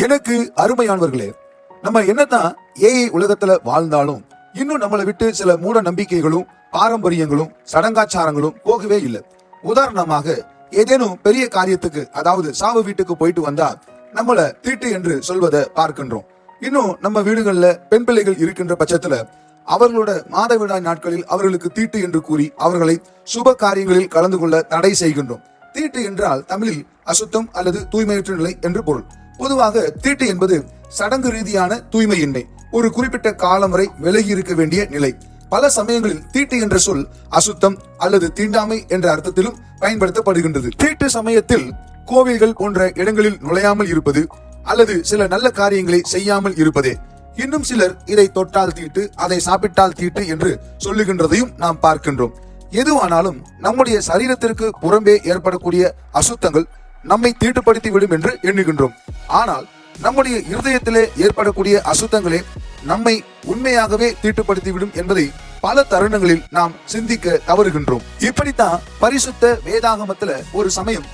எனக்கு அருமையானவர்களே, நம்ம என்னதான் ஏஐ உலகத்துல வாழ்ந்தாலும் இன்னும் நம்மளை விட்டு சில மூட நம்பிக்கைகளும் பாரம்பரியங்களும் சடங்காச்சாரங்களும் போகவே இல்லை. உதாரணமாக, ஏதேனும் பெரிய காரியத்துக்கு, அதாவது சாவு வீட்டுக்கு போயிட்டு வந்தா நம்மள தீட்டு என்று சொல்வதை பார்க்கின்றோம். இன்னும் நம்ம வீடுகள்ல பெண் பிள்ளைகள் இருக்கின்ற பட்சத்துல அவர்களோட மாதவிடாய் நாட்களில் அவர்களுக்கு தீட்டு என்று கூறி அவர்களை சுப காரியங்களில் கலந்து கொள்ள தடை செய்கின்றோம். தீட்டு என்றால் தமிழில் அசுத்தம் அல்லது தூய்மையற்ற நிலை என்று பொருள். பொதுவாக தீட்டு என்பது சடங்கு ரீதியான தூய்மையின்மை, ஒரு குறிப்பிட்ட காலம் வரை விலகி இருக்க வேண்டிய நிலை. பல சமயங்களில் தீட்டு என்ற சொல் அசுத்தம் அல்லது தீண்டாமை என்ற அர்த்தத்திலும் பயன்படுத்தப்படுகின்றது. தீட்டு சமயத்தில் கோவில்கள் போன்ற இடங்களில் நுழையாமல் இருப்பது அல்லது சில நல்ல காரியங்களை செய்யாமல் இருப்பதே. இன்னும் சிலர் இதை தொட்டால் தீட்டு, அதை சாப்பிட்டால் தீட்டு என்று சொல்லுகின்றதையும் நாம் பார்க்கின்றோம். எதுவானாலும் நம்முடைய சரீரத்திற்கு புறம்பே ஏற்படக்கூடிய அசுத்தங்கள் நம்மை தீட்டுப்படுத்தி விடும் என்று எண்ணுகின்றோம். ஆனால் நம்முடைய இருதயத்திலே ஏற்படக்கூடிய அசுத்தங்களே நம்மை உண்மையாகவே தீட்டுப்படுத்திவிடும் என்பதை பல தருணங்களில் நாம் சிந்திக்க தவறுகின்றோம். இப்படித்தான் பரிசுத்த வேதாகமத்துல ஒரு சமயம்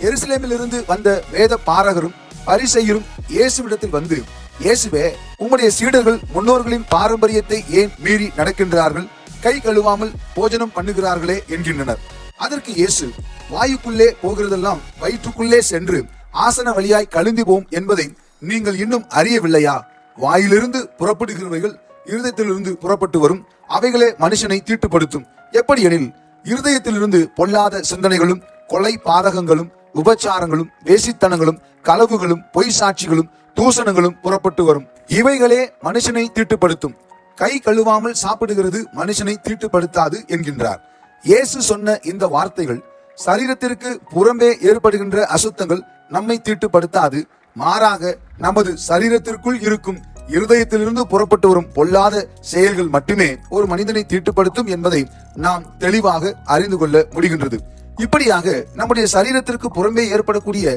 எருசலேமிலிருந்து வந்த வேத பாரகரும் பரிசேயரும் இயேசுவிடத்தில் வந்து, இயேசுவே, உம்முடைய சீடர்கள் முன்னோர்களின் பாரம்பரியத்தை ஏன் மீறி நடக்கின்றார்கள்? கை கழுவாமல் போஜனம் பண்ணுகிறார்களே என்கின்றனர். அதற்கு இயேசு, வாயுக்குள்ளே போகிறதெல்லாம் வயிற்றுக்குள்ளே சென்று ஆசன வழியாய் கழுந்தி போம் என்பதை நீங்கள் இன்னும் அறியவில்லையா? வாயிலிருந்து புறப்படுகிறவைகள் இருதயத்திலிருந்து புறப்பட்டு வரும், அவைகளே மனுஷனை தீட்டுப்படுத்தும். எப்படி எனில், இருதயத்திலிருந்து பொல்லாத சிந்தனைகளும் கொலை பாதகங்களும் உபச்சாரங்களும் வேசித்தனங்களும் களவுகளும் பொய் சாட்சிகளும் தூஷணங்களும் புறப்பட்டு வரும். இவைகளே மனுஷனை தீட்டுப்படுத்தும். கை கழுவாமல் சாப்பிடுகிறது மனுஷனை தீட்டுப்படுத்தாது என்கின்றார். இயேசு சொன்ன இந்த வார்த்தைகள் சரீரத்திற்கு புறம்பே ஏற்படுகின்ற அசுத்தங்கள் நம்மை தீட்டுப்படுத்தாது, மாறாக நமது சரீரத்திற்குள் இருக்கும் இருதயத்திலிருந்து புறப்பட்டு வரும் பொல்லாத செயல்கள் மட்டுமே ஒரு மனிதனை தீட்டுப்படுத்தும் என்பதை நாம் தெளிவாக அறிந்து கொள்ள முடிகின்றது. இப்படியாக நம்முடைய சரீரத்திற்கு புறம்பே ஏற்படக்கூடிய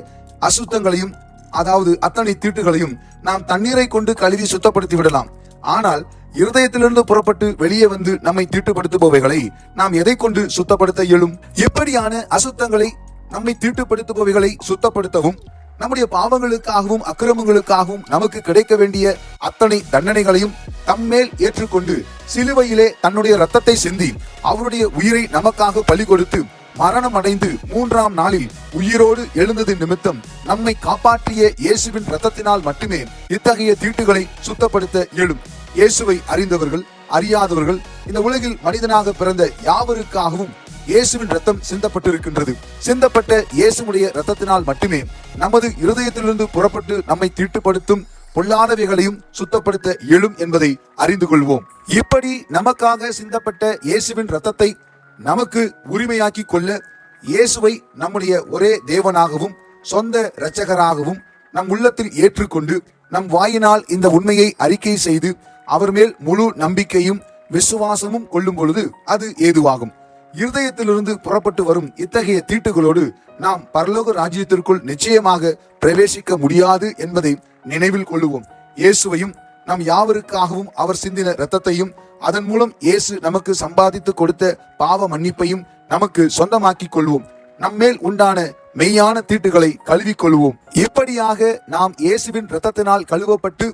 அசுத்தங்களையும், அதாவது அத்தனை தீட்டுகளையும் நாம் தண்ணீரை கொண்டு கழுவி சுத்தப்படுத்தி விடலாம். ஆனால் இருதயத்திலிருந்து புறப்பட்டு வெளியே வந்து நம்மை தீட்டுப்படுத்துபவைகளை நாம் எதை கொண்டு சுத்தப்படுத்த இயலும்? எப்படியான அசுத்தங்களை, நம்மை தீட்டுப்படுத்துபவைகளை சுத்தப்படுத்தவும் நம்முடைய பாவங்களுக்காகவும் அக்கிரமங்களுக்காகவும் நமக்கு கிடைக்க வேண்டிய அத்தனை தண்டனைகளையும் தம்மேல் ஏற்றுக்கொண்டு சிலுவையிலே தன்னுடைய இரத்தத்தை சிந்தி அவருடைய உயிரை நமக்காக பலி கொடுத்து மரணம் அடைந்து 3ஆம் நாளில் உயிரோடு எழுந்தது நிமித்தம் நம்மை காப்பாற்றிய இயேசுவின் இரத்தத்தினால் மட்டுமே இத்தகைய தீட்டுகளை சுத்தப்படுத்த இயலும். இயேசுவை அறிந்தவர்கள் அறியாதவர்கள் இந்த உலகில் மனிதனாக பிறந்த யாவருக்காகவும் இயேசுவின் ரத்தம் சிந்தப்பட்டிருக்கின்றது. சிந்தப்பட்ட இயேசுடைய ரத்தத்தினால் மட்டுமே நமது இருதயத்திலிருந்து புறப்பட்டு நம்மை தீட்டுப்படுத்தும் பொல்லாதவைகளையும் சுத்தப்படுத்த இயலும் என்பதை அறிந்து கொள்வோம். இப்படி நமக்காக சிந்தப்பட்ட இயேசுவின் ரத்தத்தை நமக்கு உரிமையாக்கி கொள்ள இயேசுவை நம்முடைய ஒரே தேவனாகவும் சொந்த இரட்சகராகவும் நம் உள்ளத்தில் ஏற்றுக்கொண்டு நம் வாயினால் இந்த உண்மையை அறிக்கை செய்து அவர் மேல் முழு நம்பிக்கையும் விசுவாசமும் கொள்ளும் பொழுது அது ஏதுவாகும். இருதயத்திலிருந்து புறப்பட்டு வரும் இத்தகைய தீட்டுகளோடு நாம் பரலோக ராஜ்யத்திற்குள் நிச்சயமாக பிரவேசிக்க முடியாது என்பதை நினைவில் கொள்ளுவோம். இயேசுவையும் நம் யாவருக்காகவும் அவர் சிந்தின இரத்தத்தையும் அதன் மூலம் இயேசு நமக்கு சம்பாதித்து கொடுத்த பாவ மன்னிப்பையும் நமக்கு சொந்தமாக்கி கொள்வோம். நம்மேல் உண்டான மெய்யான தீட்டுகளை கழுவிக் கொள்வோம். இப்படியாக நாம் இயேசுவின் இரத்தத்தினால் கழுவப்பட்டு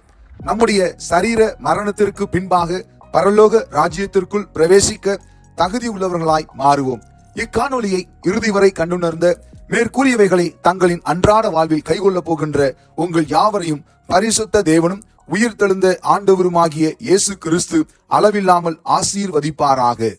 நம்முடைய சரீர மரணத்திற்கு பின்பாக பரலோக ராஜ்யத்திற்குள் பிரவேசிக்க தகுதி உள்ளவர்களாய் மாறுவோம். இக்காணொலியை இறுதி வரை கண்டுணர்ந்த மேற்கூறியவைகளை தங்களின் அன்றாட வாழ்வில் கைகொள்ளப் போகின்ற உங்கள் யாவரையும் பரிசுத்த தேவனும் உயிர் தெழுந்த ஆண்டவருமாகிய இயேசு கிறிஸ்து அளவில்லாமல் ஆசீர்வதிப்பாராக.